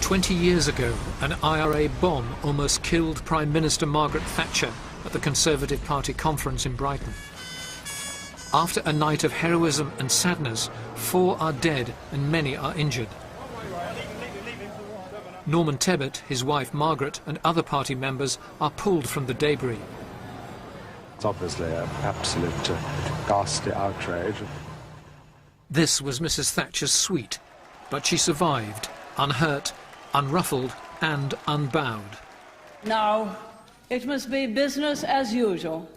20 years ago, an IRA bomb almost killed Prime Minister Margaret Thatcher at the Conservative Party conference in Brighton. After a night of heroism and sadness, 4 are dead and many are injured. Norman Tebbit, his wife Margaret and other party members are pulled from the debris. It's obviously an absolute ghastly outrage. This was Mrs. Thatcher's suite, but she survived, unhurt, unruffled and unbowed. Now, it must be business as usual.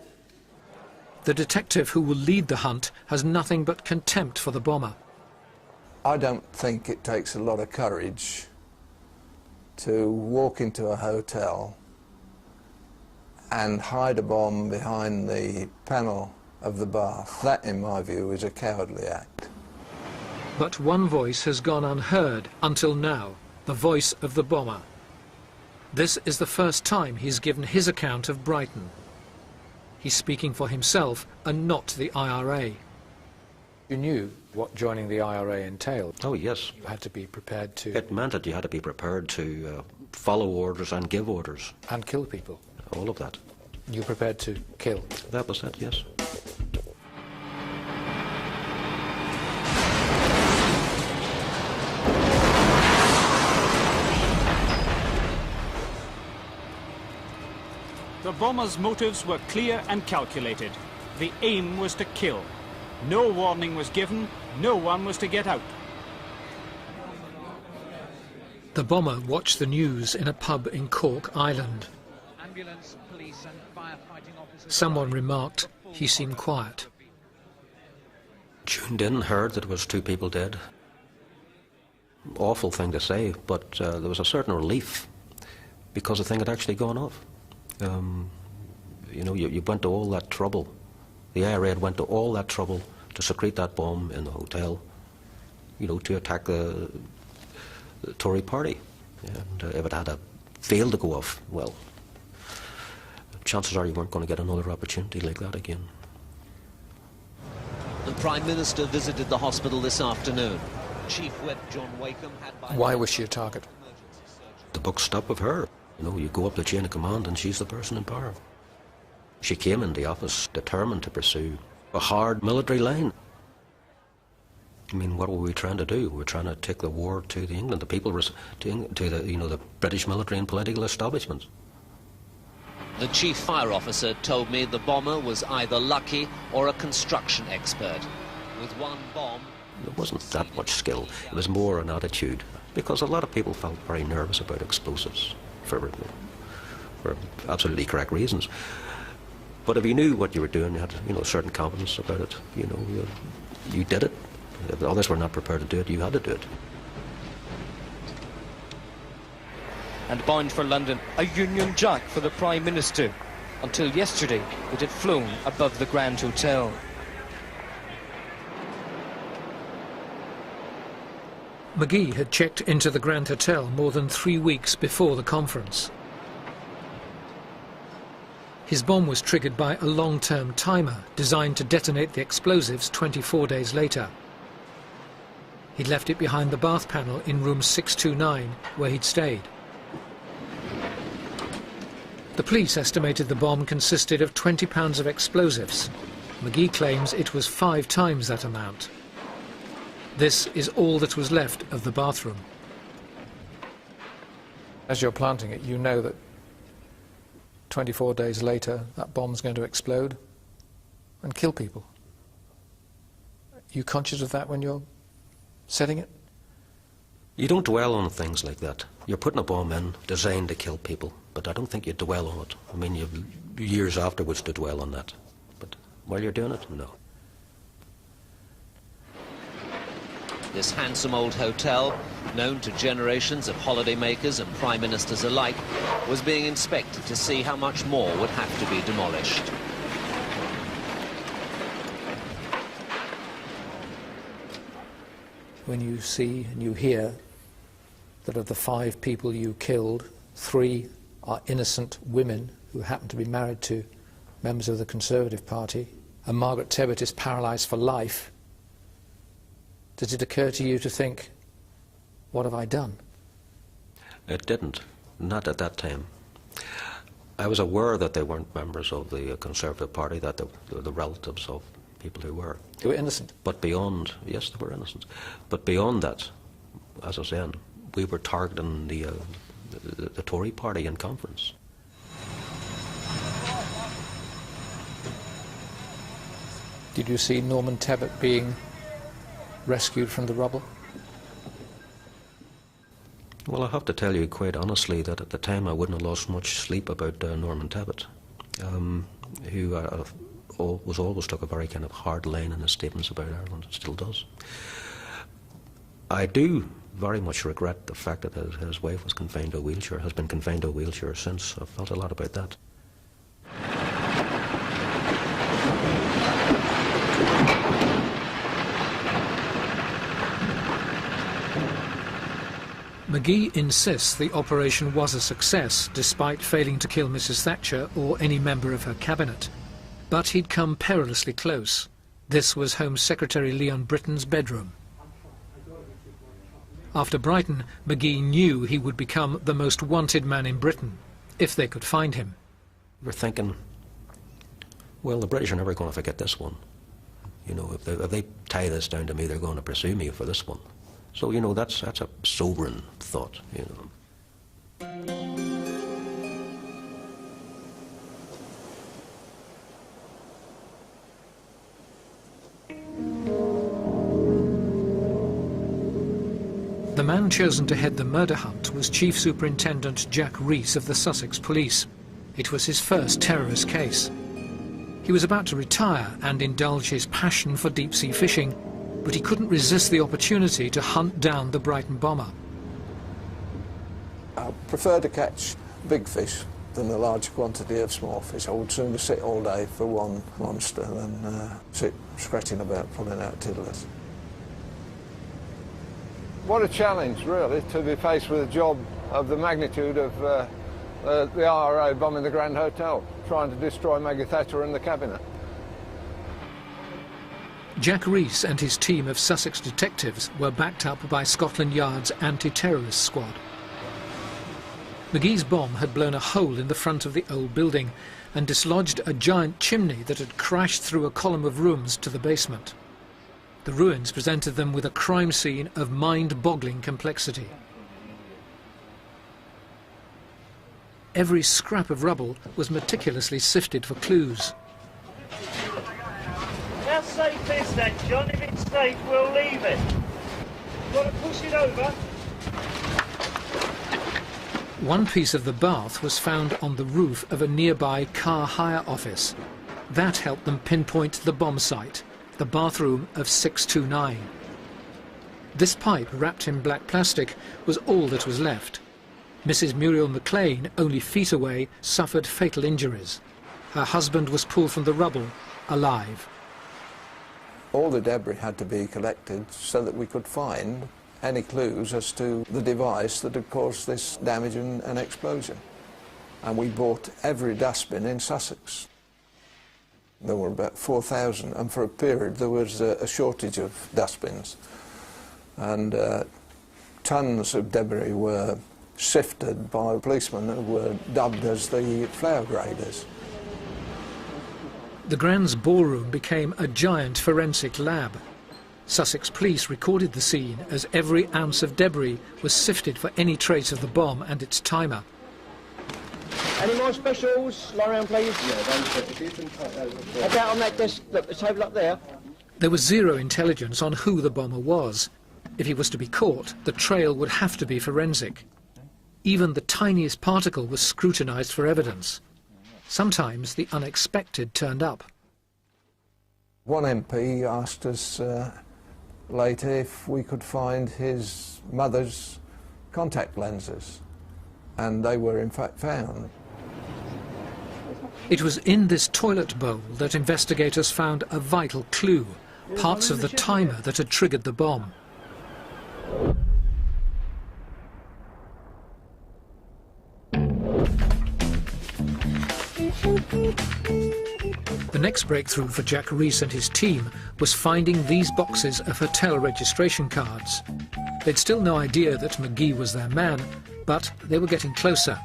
The detective who will lead the hunt has nothing but contempt for the bomber. I don't think it takes a lot of courage to walk into a hotel and hide a bomb behind the panel of the bath. That, in my view, is a cowardly act. But one voice has gone unheard until now, the voice of the bomber. This is the first time he's given his account of Brighton. He's speaking for himself and not the IRA. You knew what joining the IRA entailed. Oh, yes. You had to be prepared to... It meant that you had to be prepared to follow orders and give orders. And kill people. All of that. You prepared to kill? That was it, yes. The bomber's motives were clear and calculated. The aim was to kill. No warning was given, no one was to get out. The bomber watched the news in a pub in Cork, Ireland. Ambulance, police and firefighting officers. Someone remarked he seemed quiet. Tuned in, heard that there was 2 people dead. Awful thing to say, but there was a certain relief because the thing had actually gone off. You know, you went to all that trouble. The IRA had went to all that trouble to secrete that bomb in the hotel, you know, to attack the Tory party. And if it had failed to go off, well, chances are you weren't going to get another opportunity like that again. The Prime Minister visited the hospital this afternoon. Chief Whip John Wakeham had... Why was she a target? The buck stopped with her. You know, you go up the chain of command and she's the person in power. She came in the office determined to pursue a hard military line. I mean, what were we trying to do? We were trying to take the war to the England, the people, to the, you know, the British military and political establishment. The chief fire officer told me the bomber was either lucky or a construction expert. With one bomb... There wasn't that much skill. It was more an attitude, because a lot of people felt very nervous about explosives for absolutely correct reasons. But if you knew what you were doing, you had, you know, certain confidence about it. You know, you did it. If others were not prepared to do it, you had to do it. And bound for London, a Union Jack for the Prime Minister. Until yesterday, it had flown above the Grand Hotel. Magee had checked into the Grand Hotel more than 3 weeks before the conference. His bomb was triggered by a long-term timer designed to detonate the explosives 24 days later. He'd left it behind the bath panel in room 629, where he'd stayed. The police estimated the bomb consisted of 20 pounds of explosives. Magee claims it was 5 times that amount. This is all that was left of the bathroom. As you're planting it, you know that 24 days later that bomb's going to explode and kill people. Are you conscious of that when you're setting it? You don't dwell on things like that. You're putting a bomb in designed to kill people, but I don't think you dwell on it. I mean, you've years afterwards to dwell on that. But while you're doing it, no. This handsome old hotel, known to generations of holidaymakers and prime ministers alike, was being inspected to see how much more would have to be demolished. When you see and you hear that of the 5 people you killed, 3 are innocent women who happen to be married to members of the Conservative Party, and Margaret Tebbit is paralysed for life, does it occur to you to think, what have I done? It didn't, not at that time. I was aware that they weren't members of the Conservative Party, that they were the relatives of people who were. They were innocent? But beyond, yes, they were innocent. But beyond that, as I was saying, we were targeting the Tory Party in conference. Did you see Norman Tebbit being rescued from the rubble? Well, I have to tell you quite honestly that at the time I wouldn't have lost much sleep about Norman Tebbit, who was always took a very kind of hard line in his statements about Ireland, and still does. I do very much regret the fact that his wife was confined to a wheelchair, has been confined to a wheelchair since. I've felt a lot about that. Magee insists the operation was a success, despite failing to kill Mrs. Thatcher or any member of her cabinet. But he'd come perilously close. This was Home Secretary Leon Britton's bedroom. After Brighton, Magee knew he would become the most wanted man in Britain, if they could find him. We're thinking, well, the British are never going to forget this one. You know, if they tie this down to me, they're going to pursue me for this one. So, you know, that's a sobering thought, you know. The man chosen to head the murder hunt was Chief Superintendent Jack Rees of the Sussex Police. It was his first terrorist case. He was about to retire and indulge his passion for deep-sea fishing, but he couldn't resist the opportunity to hunt down the Brighton bomber. I prefer to catch big fish than a large quantity of small fish. I would sooner sit all day for one monster than sit scratching about pulling out tiddlers. What a challenge, really, to be faced with a job of the magnitude of the IRA bombing the Grand Hotel, trying to destroy Maggie Thatcher and the cabinet. Jack Rees and his team of Sussex detectives were backed up by Scotland Yard's anti-terrorist squad. Magee's bomb had blown a hole in the front of the old building and dislodged a giant chimney that had crashed through a column of rooms to the basement. The ruins presented them with a crime scene of mind-boggling complexity. Every scrap of rubble was meticulously sifted for clues. How safe is that, John? If it's safe, we'll leave it. You want to push it over? One piece of the bath was found on the roof of a nearby car hire office. That helped them pinpoint the bomb site, the bathroom of 629. This pipe, wrapped in black plastic, was all that was left. Mrs. Muriel McLean, only feet away, suffered fatal injuries. Her husband was pulled from the rubble, alive. All the debris had to be collected so that we could find any clues as to the device that had caused this damage and explosion. And we bought every dustbin in Sussex. There were about 4,000, and for a period there was a shortage of dustbins. And tons of debris were sifted by policemen who were dubbed as the flower graders. The Grand's ballroom became a giant forensic lab. Sussex police recorded the scene as every ounce of debris was sifted for any trace of the bomb and its timer. Any more specials? Lie around, please. Yeah, about on that desk, look, the table up there. There was zero intelligence on who the bomber was. If he was to be caught, the trail would have to be forensic. Even the tiniest particle was scrutinized for evidence. Sometimes the unexpected turned up. One MP asked us later if we could find his mother's contact lenses, and they were in fact found. It was in this toilet bowl that investigators found a vital clue, parts of the timer that had triggered the bomb. The next breakthrough for Jack Rees and his team was finding these boxes of hotel registration cards. They'd still no idea that Magee was their man, But they were getting closer.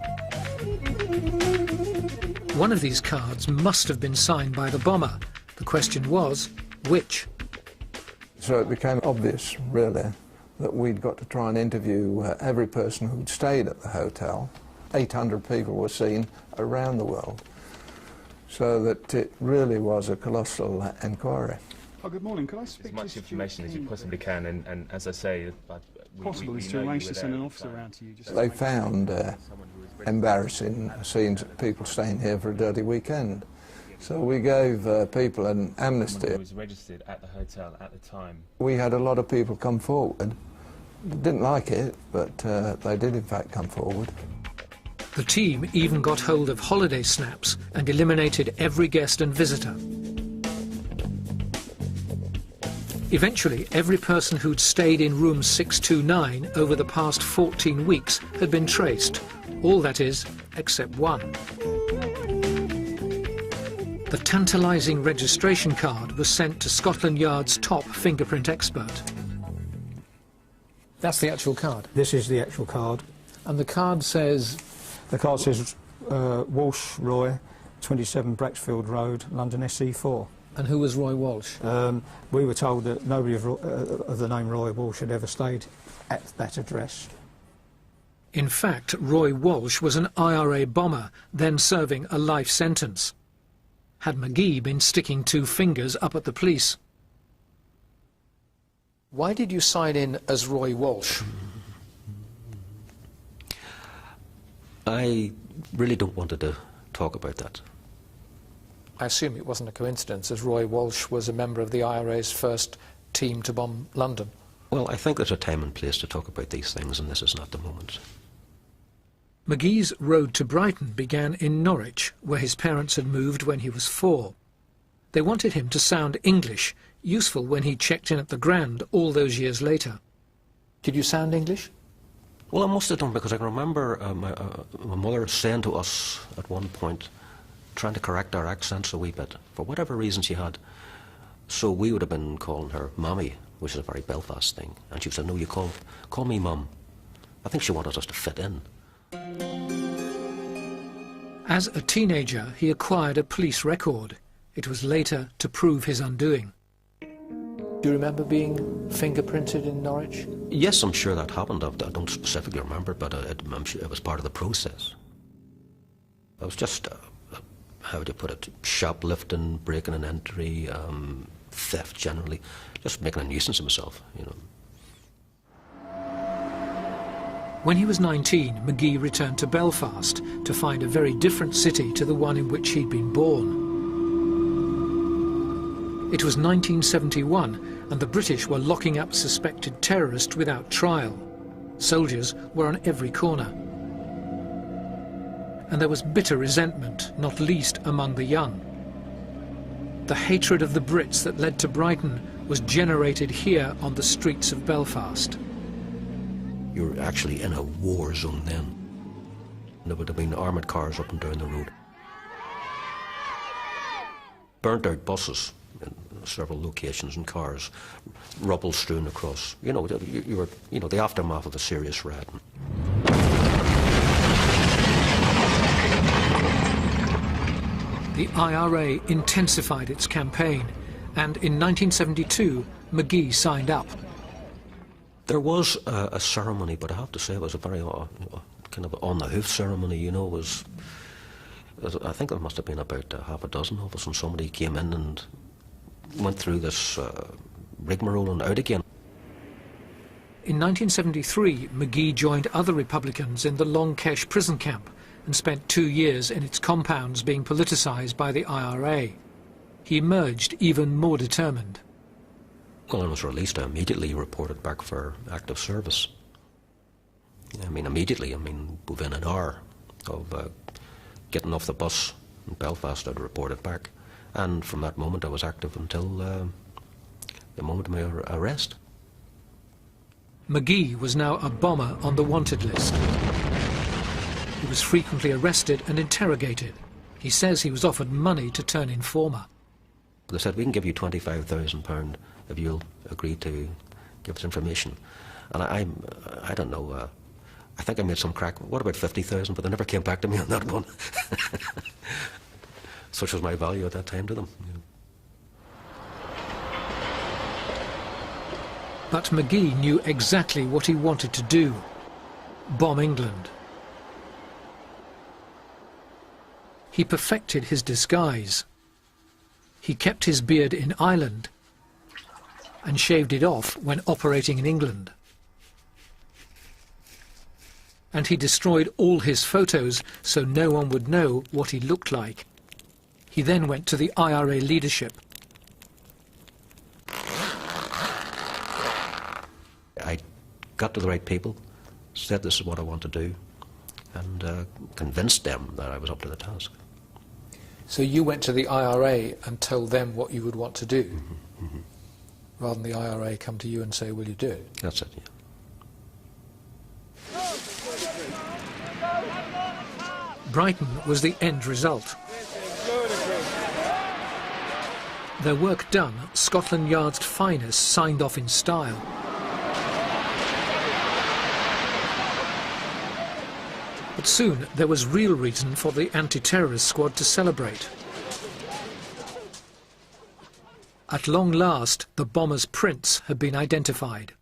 One of these cards must have been signed by the bomber. The question was, which? So it became obvious, really, that we'd got to try and interview every person who'd stayed at the hotel. 800 people were seen around the world. So that it really was a colossal inquiry. Oh, good morning. Could I speak as much information as you possibly can, and as I say, possible is to arrange to send an officer around to you. They found embarrassing scenes of people staying here for a dirty weekend. So we gave people an amnesty. Who was registered at the hotel at the time. We had a lot of people come forward. Didn't like it, but they did in fact come forward. The team even got hold of holiday snaps and eliminated every guest and visitor. Eventually, every person who'd stayed in room 629 over the past 14 weeks had been traced. All, that is, except one. The tantalising registration card was sent to Scotland Yard's top fingerprint expert. That's the actual card? This is the actual card. And the card says? The card says Walsh Roy, 27 Braxfield Road, London SE4. And who was Roy Walsh? We were told that nobody of the name Roy Walsh had ever stayed at that address. In fact, Roy Walsh was an IRA bomber, then serving a life sentence. Had Magee been sticking two fingers up at the police? Why did you sign in as Roy Walsh? I really don't want to talk about that. I assume it wasn't a coincidence, as Roy Walsh was a member of the IRA's first team to bomb London. Well, I think there's a time and place to talk about these things, and this is not the moment. Magee's road to Brighton began in Norwich, where his parents had moved when he was 4. They wanted him to sound English, useful when he checked in at the Grand all those years later. Did you sound English? Well, I must have done, because I can remember my mother saying to us at one point, trying to correct our accents a wee bit, for whatever reason she had. So we would have been calling her Mommy, which is a very Belfast thing. And she said, no, you call me Mum. I think she wanted us to fit in. As a teenager, he acquired a police record. It was later to prove his undoing. Do you remember being fingerprinted in Norwich? Yes, I'm sure that happened. I don't specifically remember, but I'm sure it was part of the process. I was just, how would you put it, shoplifting, breaking and entry, theft generally, just making a nuisance of myself, you know. When he was 19, Magee returned to Belfast to find a very different city to the one in which he'd been born. It was 1971, and the British were locking up suspected terrorists without trial. Soldiers were on every corner. And there was bitter resentment, not least among the young. The hatred of the Brits that led to Brighton was generated here on the streets of Belfast. You're actually in a war zone then. There would have been armoured cars up and down the road. Burnt out buses in several locations and cars, rubble strewn across. You know, you were, you know, the aftermath of a serious riot. The IRA intensified its campaign, and in 1972, Magee signed up. There was a ceremony, but I have to say it was a very kind of on-the-hoof ceremony, you know. I think there must have been about half a dozen of us, and somebody came in and went through this rigmarole and out again. In 1973, Magee joined other Republicans in the Long Kesh prison camp and spent 2 years in its compounds being politicised by the IRA. He emerged even more determined. When I was released, I immediately reported back for active service. I mean, immediately, I mean, within an hour of getting off the bus in Belfast, I'd reported back. And from that moment, I was active until the moment of my arrest. Magee was now a bomber on the wanted list. He was frequently arrested and interrogated. He says he was offered money to turn informer. They said, we can give you £25,000 if you'll agree to give us information. And I don't know, I think I made some crack. What about 50,000? But they never came back to me on that one. Such was my value at that time to them. You know. But Magee knew exactly what he wanted to do: bomb England. He perfected his disguise. He kept his beard in Ireland and shaved it off when operating in England. And he destroyed all his photos so no one would know what he looked like. He then went to the IRA leadership. I got to the right people, said this is what I want to do, and convinced them that I was up to the task. So you went to the IRA and told them what you would want to do, rather than the IRA come to you and say, will you do it? That's it, yeah. Brighton was the end result. Their work done, Scotland Yard's finest signed off in style. But soon there was real reason for the anti-terrorist squad to celebrate. At long last, the bomber's prints had been identified.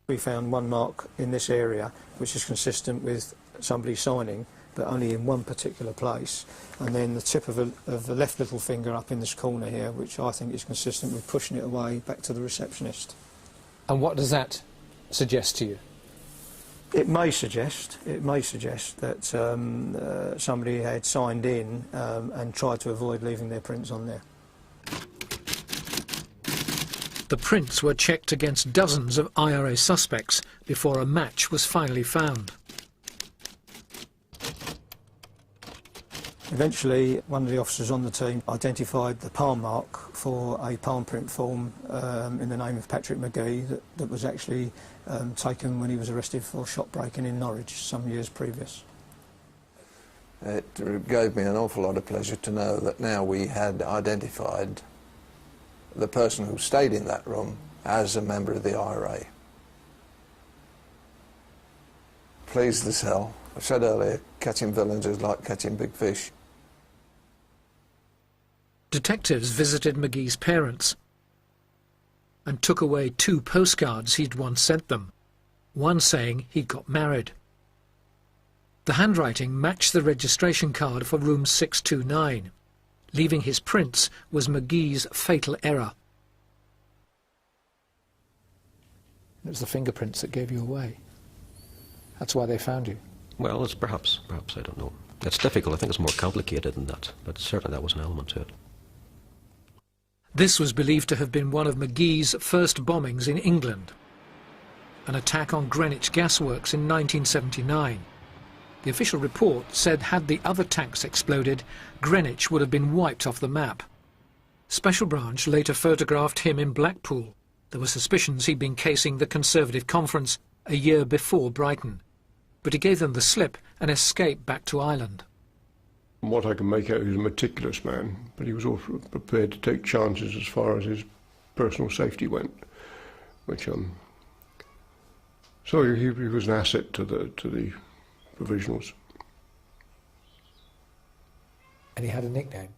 We found one mark in this area which is consistent with somebody signing, but only in one particular place, and then the tip of the left little finger up in this corner here, which I think is consistent with pushing it away back to the receptionist. And what does that suggest to you? It may suggest that somebody had signed in and tried to avoid leaving their prints on there. The prints were checked against dozens of IRA suspects before a match was finally found. Eventually, one of the officers on the team identified the palm mark for a palm print form in the name of Patrick Magee that was actually taken when he was arrested for shop breaking in Norwich some years previous. It gave me an awful lot of pleasure to know that now we had identified the person who stayed in that room as a member of the IRA. Pleased as hell. I said earlier, catching villains is like catching big fish. Detectives visited Magee's parents and took away 2 postcards he'd once sent them, one saying he'd got married. The handwriting matched the registration card for room 629. Leaving his prints was Magee's fatal error. It was the fingerprints that gave you away. That's why they found you. Well, it's perhaps, I don't know. It's difficult. I think it's more complicated than that, but certainly that was an element to it. This was believed to have been one of Magee's first bombings in England, an attack on Greenwich gasworks in 1979. The official report said had the other tanks exploded, Greenwich would have been wiped off the map. Special Branch later photographed him in Blackpool. There were suspicions he'd been casing the Conservative conference a year before Brighton, but he gave them the slip and escaped back to Ireland. From what I can make out, he was a meticulous man, but he was also prepared to take chances as far as his personal safety went, which so he was an asset to the Provisionals. And he had a nickname?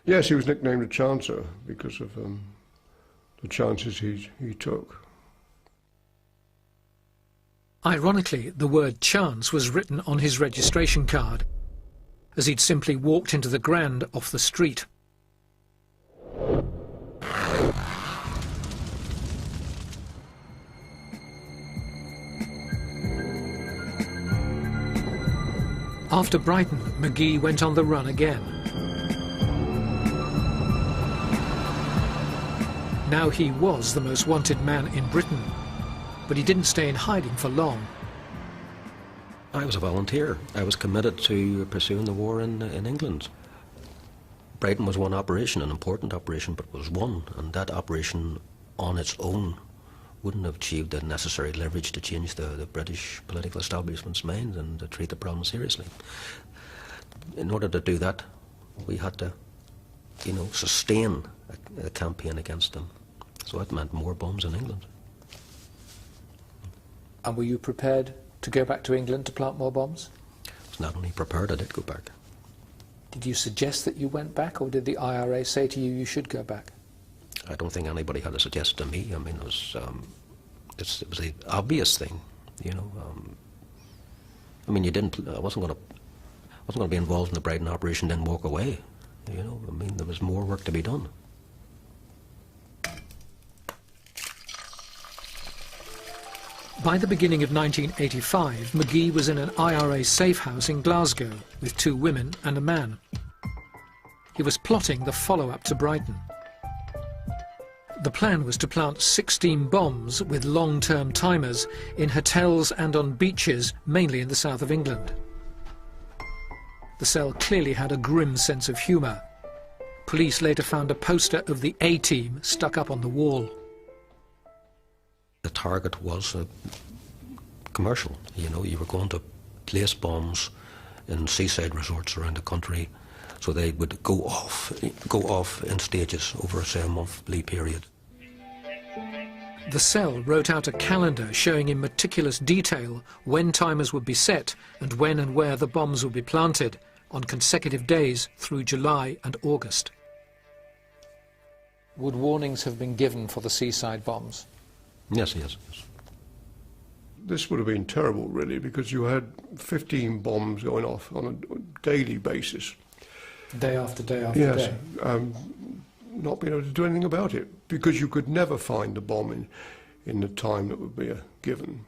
Yes, he was nicknamed a Chancer because of the chances he took. Ironically, the word chance was written on his registration card, as he'd simply walked into the Grand off the street. After Brighton, Magee went on the run again. Now he was the most wanted man in Britain, but he didn't stay in hiding for long. I was a volunteer. I was committed to pursuing the war in England. Brighton was one operation, an important operation, but was one, and that operation on its own wouldn't have achieved the necessary leverage to change the British political establishment's mind and to treat the problem seriously. In order to do that, we had to, sustain a campaign against them. So it meant more bombs in England. And were you prepared to go back to England to plant more bombs? I was not only prepared, I did go back. Did you suggest that you went back, or did the IRA say to you you should go back? I don't think anybody had a suggestion to me. I mean, it was an obvious thing, you know. I mean, I wasn't going to be involved in the Brighton operation, then walk away. You know, I mean, there was more work to be done. By the beginning of 1985, Magee was in an IRA safe house in Glasgow with 2 women and a man. He was plotting the follow-up to Brighton. The plan was to plant 16 bombs with long-term timers in hotels and on beaches, mainly in the south of England. The cell clearly had a grim sense of humour. Police later found a poster of the A-Team stuck up on the wall. The target was commercial. You know, you were going to place bombs in seaside resorts around the country, so they would go off in stages over, say, a monthly period. The cell wrote out a calendar showing in meticulous detail when timers would be set and when and where the bombs would be planted on consecutive days through July and August. Would warnings have been given for the seaside bombs? Yes. This would have been terrible, really, because you had 15 bombs going off on a daily basis. Day after day after day. Yes, not being able to do anything about it, because you could never find a bomb in the time that would be given.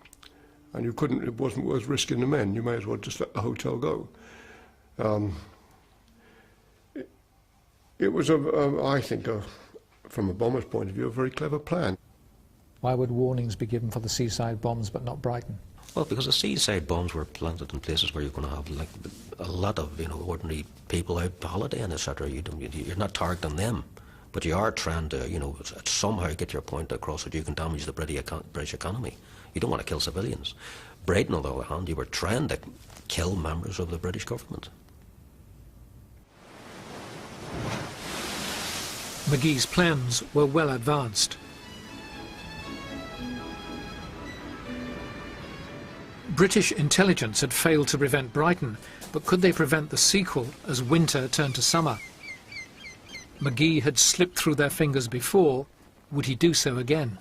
And you couldn't, it wasn't worth risking the men. You may as well just let the hotel go. It was, I think, from a bomber's point of view, a very clever plan. Why would warnings be given for the seaside bombs but not Brighton? Well, because the seaside bombs were planted in places where you're going to have like a lot of, you know, ordinary people out holidaying, etc. You're not targeting them, but you are trying to, you know, somehow get your point across that you can damage the British economy. You don't want to kill civilians. Brighton, on the other hand, you were trying to kill members of the British government. Magee's plans were well advanced. British intelligence had failed to prevent Brighton, but could they prevent the sequel as winter turned to summer? Magee had slipped through their fingers before. Would he do so again?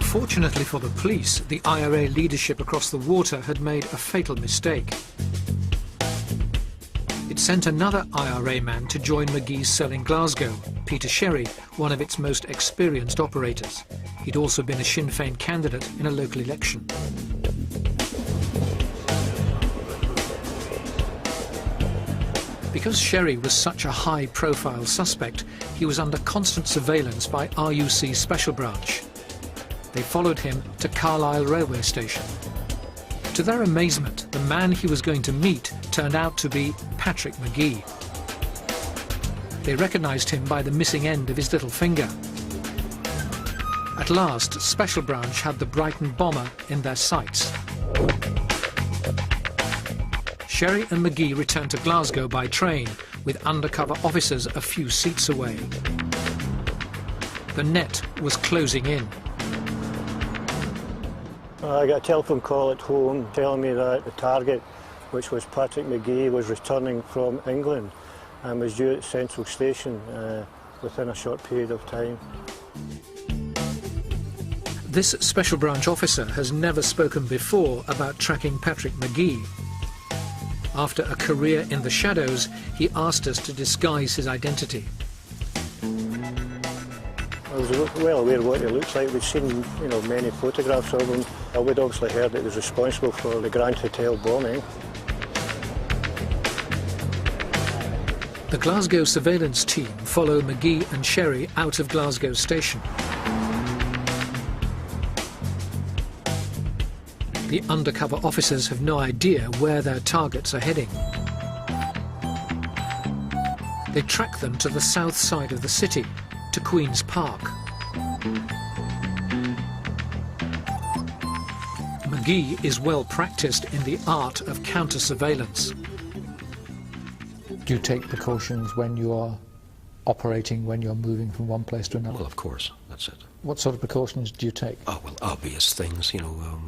Fortunately for the police, the IRA leadership across the water had made a fatal mistake. It sent another IRA man to join Magee's cell in Glasgow, Peter Sherry, one of its most experienced operators. He'd also been a Sinn Féin candidate in a local election. Because Sherry was such a high-profile suspect, he was under constant surveillance by RUC Special Branch. They followed him to Carlisle railway station. To their amazement, the man he was going to meet turned out to be Patrick Magee. They recognised him by the missing end of his little finger. At last, Special Branch had the Brighton bomber in their sights. Sherry and Magee returned to Glasgow by train, with undercover officers a few seats away. The net was closing in. I got a telephone call at home telling me that the target, which was Patrick Magee, was returning from England and was due at Central Station within a short period of time. This Special Branch officer has never spoken before about tracking Patrick Magee. After a career in the shadows, he asked us to disguise his identity. I was well aware of what he looks like. We'd seen, many photographs of him. We'd obviously heard that he was responsible for the Grand Hotel bombing. The Glasgow surveillance team follow Magee and Sherry out of Glasgow station. The undercover officers have no idea where their targets are heading. They track them to the south side of the city, to Queen's Park. Magee is well practiced in the art of counter-surveillance. Do you take precautions when you are operating when you're moving from one place to another? Well, of course, that's it. What sort of precautions do you take? Oh, well, obvious things, you know,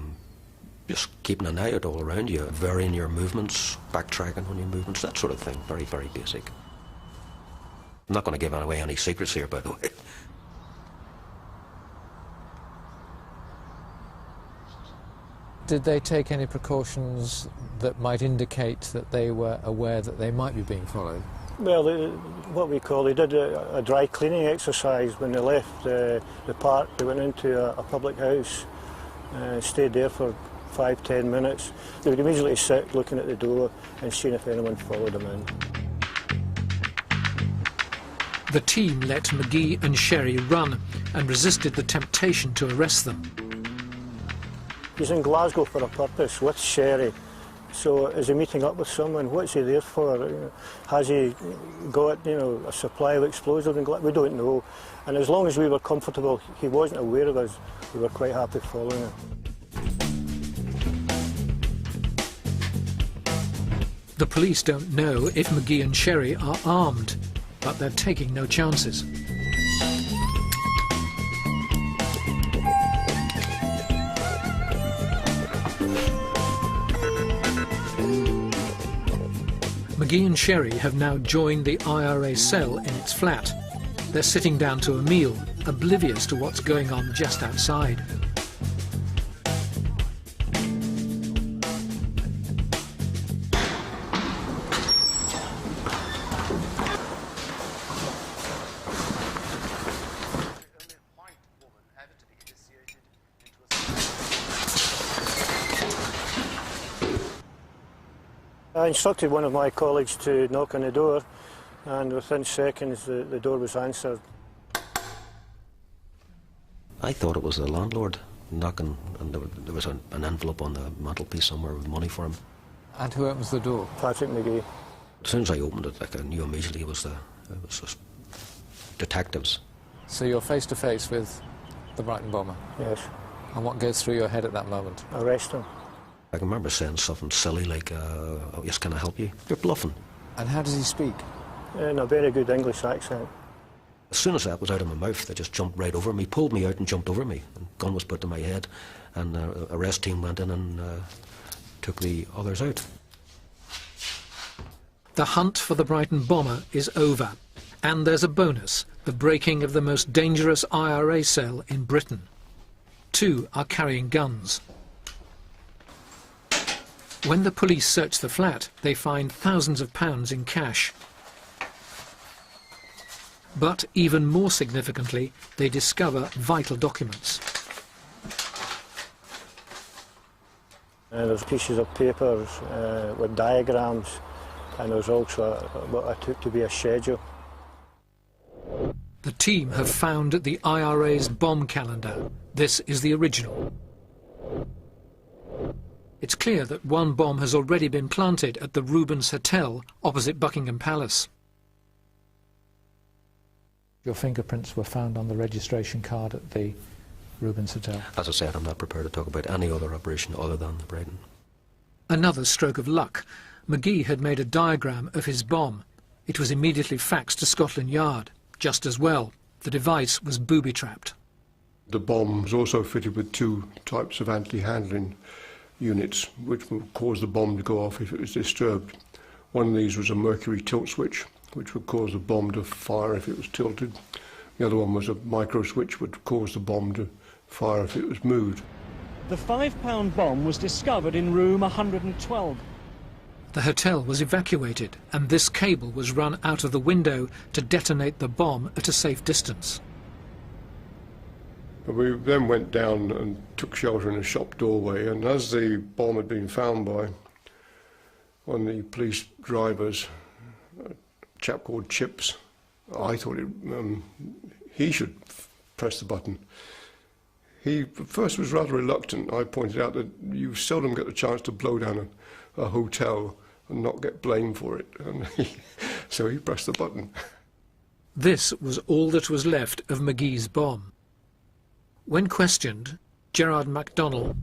just keeping an eye out all around you, varying your movements, backtracking on your movements, that sort of thing. Very, very basic. I'm not going to give away any secrets here, by the way. Did they take any precautions that might indicate that they were aware that they might be being followed? Well, they did a dry cleaning exercise when they left the park. They went into a public house, stayed there for 5-10 minutes. They would immediately sit looking at the door and seeing if anyone followed them in. The team let Magee and Sherry run and resisted the temptation to arrest them. He's in Glasgow for a purpose with Sherry. So is he meeting up with someone? What's he there for? Has he got, a supply of explosives in Glasgow? We don't know. And as long as we were comfortable, he wasn't aware of us, we were quite happy following him. The police don't know if Magee and Sherry are armed, but they're taking no chances. Magee and Sherry have now joined the IRA cell in its flat. They're sitting down to a meal, oblivious to what's going on just outside. I instructed one of my colleagues to knock on the door, and within seconds the door was answered. I thought it was the landlord knocking, and there was an envelope on the mantelpiece somewhere with money for him. And who opens the door? Patrick Magee. As soon as I opened it, I knew immediately it was just detectives. So you're face to face with the Brighton bomber? Yes. And what goes through your head at that moment? Arrest him. I can remember saying something silly like, oh, yes, can I help you? You're bluffing. And how does he speak? In a very good English accent. As soon as that was out of my mouth, they just jumped right over me, pulled me out and jumped over me. And gun was put to my head, and the arrest team went in and took the others out. The hunt for the Brighton bomber is over, and there's a bonus, the breaking of the most dangerous IRA cell in Britain. 2 are carrying guns. When the police search the flat, they find thousands of pounds in cash. But even more significantly, they discover vital documents. There's pieces of paper with diagrams, and there's also what I took to be a schedule. The team have found the IRA's bomb calendar. This is the original. It's clear that one bomb has already been planted at the Rubens Hotel opposite Buckingham Palace. Your fingerprints were found on the registration card at the Rubens Hotel. As I said, I'm not prepared to talk about any other operation other than the Brighton. Another stroke of luck. Magee had made a diagram of his bomb. It was immediately faxed to Scotland Yard. Just as well, the device was booby-trapped. The bomb was also fitted with 2 types of anti-handling units, which would cause the bomb to go off if it was disturbed. One of these was a mercury tilt switch, which would cause the bomb to fire if it was tilted. The other one was a micro switch, which would cause the bomb to fire if it was moved. The £5 bomb was discovered in room 112. The hotel was evacuated, and this cable was run out of the window to detonate the bomb at a safe distance. But we then went down and took shelter in a shop doorway, and as the bomb had been found by one of the police drivers, a chap called Chips, I thought he should press the button. He at first was rather reluctant. I pointed out that you seldom get the chance to blow down a hotel and not get blamed for it, and so he pressed the button. This was all that was left of Magee's bomb. When questioned, Gerard MacDonald,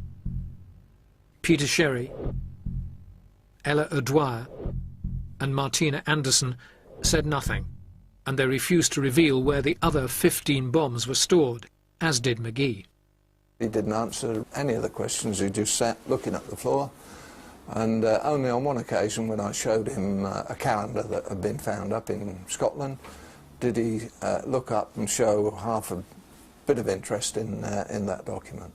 Peter Sherry, Ella O'Dwyer and Martina Anderson said nothing, and they refused to reveal where the other 15 bombs were stored, as did Magee. He didn't answer any of the questions, he just sat looking at the floor, and only on one occasion when I showed him a calendar that had been found up in Scotland did he look up and show half a bit of interest in that document.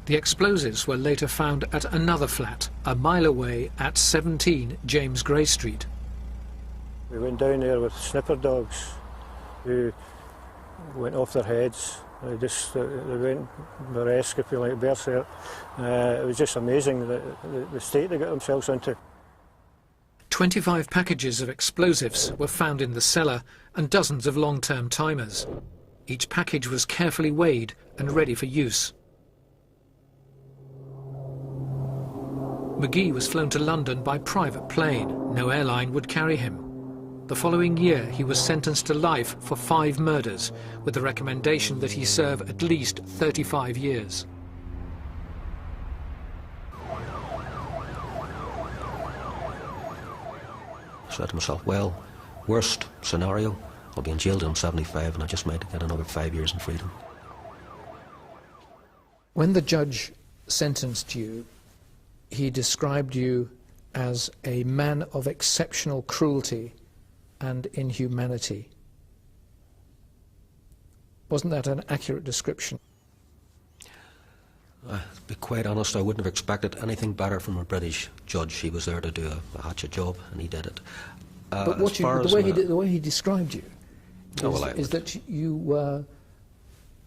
The explosives were later found at another flat, a mile away at 17 James Gray Street. We went down there with sniffer dogs who went off their heads. They went burlesque, if you like, berserk. It was just amazing the state they got themselves into. 25 packages of explosives were found in the cellar and dozens of long-term timers. Each package was carefully weighed and ready for use. Magee was flown to London by private plane. No airline would carry him. The following year, he was sentenced to life for 5 murders, with the recommendation that he serve at least 35 years. I said to myself, well, worst scenario, I'll be in jail till I'm 75 and I just might get another 5 years in freedom. When the judge sentenced you, he described you as a man of exceptional cruelty and inhumanity. Wasn't that an accurate description? To be quite honest, I wouldn't have expected anything better from a British judge. He was there to do a hatchet job, and he did it. But the way he described you is that you were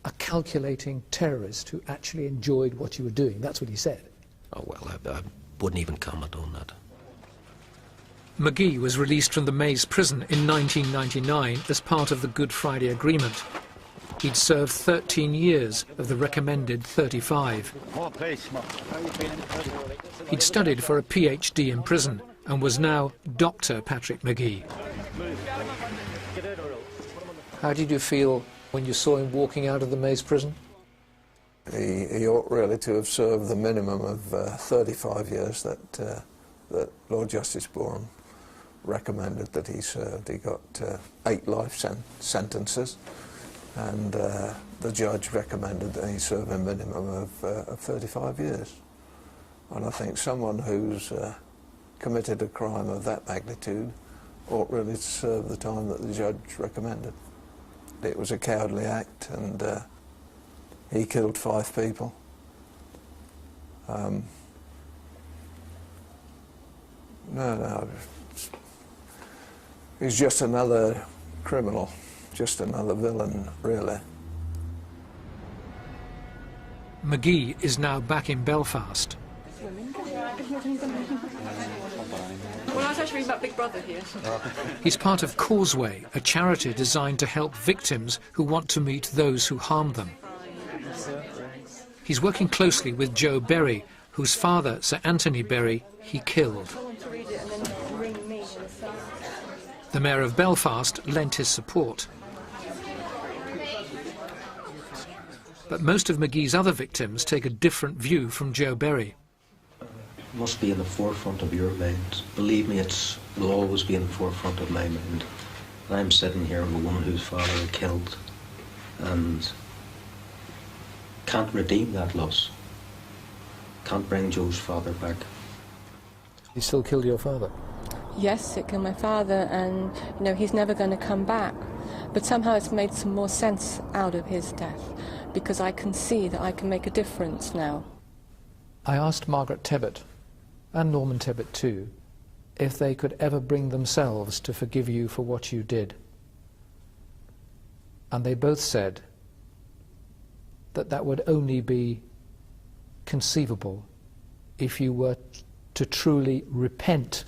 a calculating terrorist who actually enjoyed what you were doing. That's what he said. Oh, well, I wouldn't even comment on that. Magee was released from the Maze prison in 1999 as part of the Good Friday Agreement. He'd served 13 years of the recommended 35. He'd studied for a PhD in prison and was now Dr. Patrick Magee. How did you feel when you saw him walking out of the Maze prison? He ought really to have served the minimum of 35 years that Lord Justice Boreham recommended that he served. He got 8 life sentences, and the judge recommended that he serve a minimum of 35 years. And I think someone who's committed a crime of that magnitude ought really to serve the time that the judge recommended. It was a cowardly act, and he killed 5 people. No, he's just another criminal, just another villain, really. Magee is now back in Belfast. Well, I was actually reading about Big Brother here. He's part of Causeway, a charity designed to help victims who want to meet those who harmed them. He's working closely with Joe Berry, whose father, Sir Anthony Berry, he killed. The Mayor of Belfast lent his support. But most of Magee's other victims take a different view from Joe Berry. It must be in the forefront of your mind. Believe me, it will always be in the forefront of my mind. I'm sitting here with a woman whose father I killed and can't redeem that loss. Can't bring Joe's father back. He still killed your father? Yes, it killed my father, and he's never going to come back. But somehow it's made some more sense out of his death, because I can see that I can make a difference now. I asked Margaret Tebbit, and Norman Tebbit too, if they could ever bring themselves to forgive you for what you did. And they both said that that would only be conceivable if you were to truly repent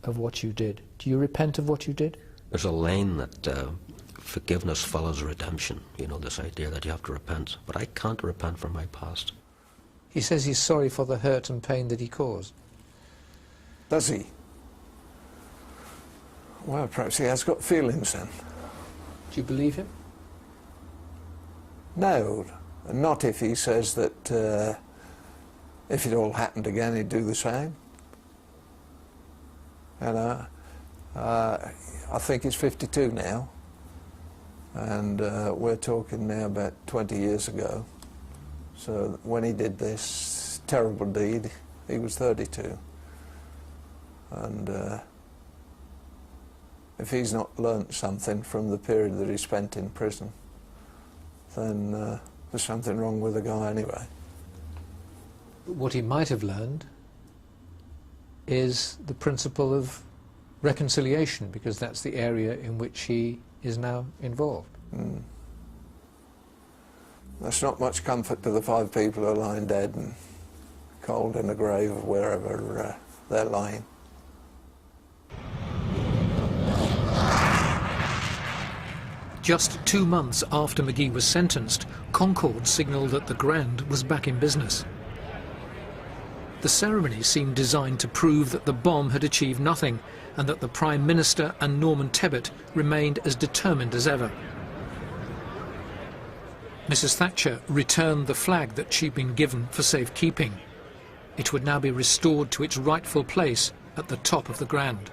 of what you did. Do you repent of what you did? There's a line that forgiveness follows redemption, this idea that you have to repent. But I can't repent from my past. He says he's sorry for the hurt and pain that he caused. Does he? Well, perhaps he has got feelings then. Do you believe him? No, not if he says that if it all happened again he'd do the same. I think he's 52 now, and we're talking now about 20 years ago. So when he did this terrible deed, he was 32. And if he's not learnt something from the period that he spent in prison, then there's something wrong with the guy anyway. What he might have learned is the principle of reconciliation, because that's the area in which he is now involved. Mm. That's not much comfort to the 5 people who are lying dead and cold in a grave or wherever they're lying. Just 2 months after Magee was sentenced, Concord signalled that the Grand was back in business. The ceremony seemed designed to prove that the bomb had achieved nothing and that the Prime Minister and Norman Tebbit remained as determined as ever. Mrs. Thatcher returned the flag that she'd been given for safekeeping. It would now be restored to its rightful place at the top of the Grand.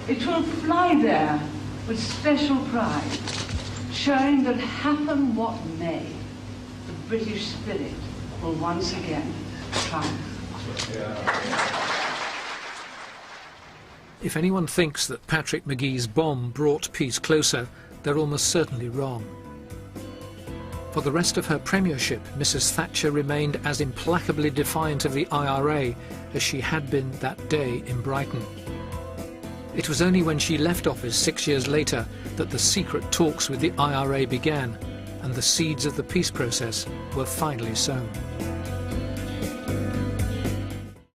It will fly there with special pride, showing that happen what may, the British spirit will once again triumph. If anyone thinks that Patrick Magee's bomb brought peace closer, they're almost certainly wrong. For the rest of her premiership, Mrs. Thatcher remained as implacably defiant of the IRA as she had been that day in Brighton. It was only when she left office 6 years later that the secret talks with the IRA began and the seeds of the peace process were finally sown.